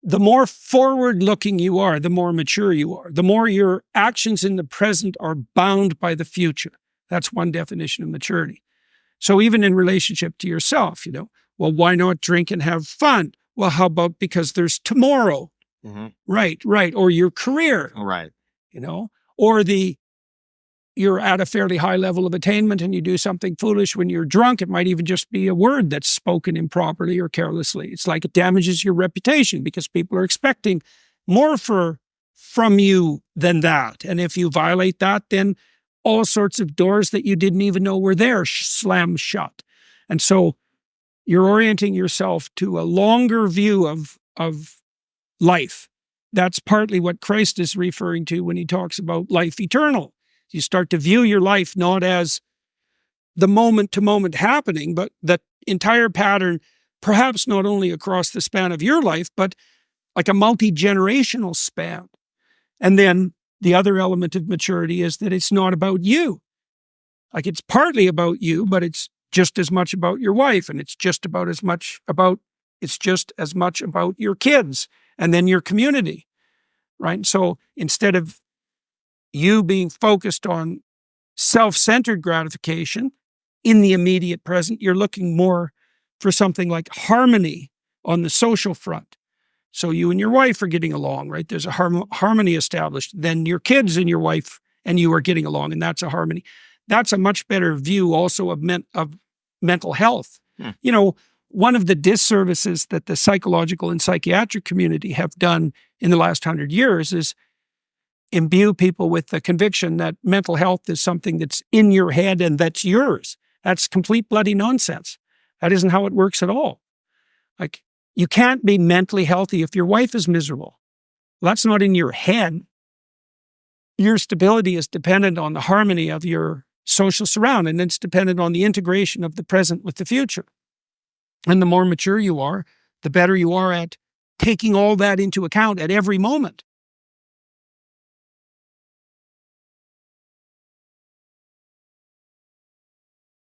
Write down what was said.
the more forward-looking you are, the more mature you are. The more your actions in the present are bound by the future. That's one definition of maturity. So even in relationship to yourself, well, why not drink and have fun? Well, how about because there's tomorrow? Mm-hmm. Right. Or your career. Right. Or you're at a fairly high level of attainment and you do something foolish when you're drunk. It might even just be a word that's spoken improperly or carelessly. It's like it damages your reputation because people are expecting more from you than that. And if you violate that, then all sorts of doors that you didn't even know were there slam shut. And so you're orienting yourself to a longer view of life. That's partly what Christ is referring to when he talks about life eternal. You start to view your life not as the moment-to-moment happening, but the entire pattern, perhaps not only across the span of your life, but like a multi-generational span. And then the other element of maturity is that it's not about you. Like it's partly about you, but it's just as much about your wife, and it's just as much about your kids and then your community, right? So instead of you being focused on self-centered gratification in the immediate present, you're looking more for something like harmony on the social front. So you and your wife are getting along, right? There's a harmony established. Then your kids and your wife and you are getting along, and that's a harmony. That's a much better view also of mental health. One of the disservices that the psychological and psychiatric community have done in the last 100 years is imbue people with the conviction that mental health is something that's in your head and that's yours. That's complete bloody nonsense. That isn't how it works at all. Like, you can't be mentally healthy if your wife is miserable. Well, that's not in your head. Your stability is dependent on the harmony of your social surround, and it's dependent on the integration of the present with the future. And the more mature you are, the better you are at taking all that into account at every moment.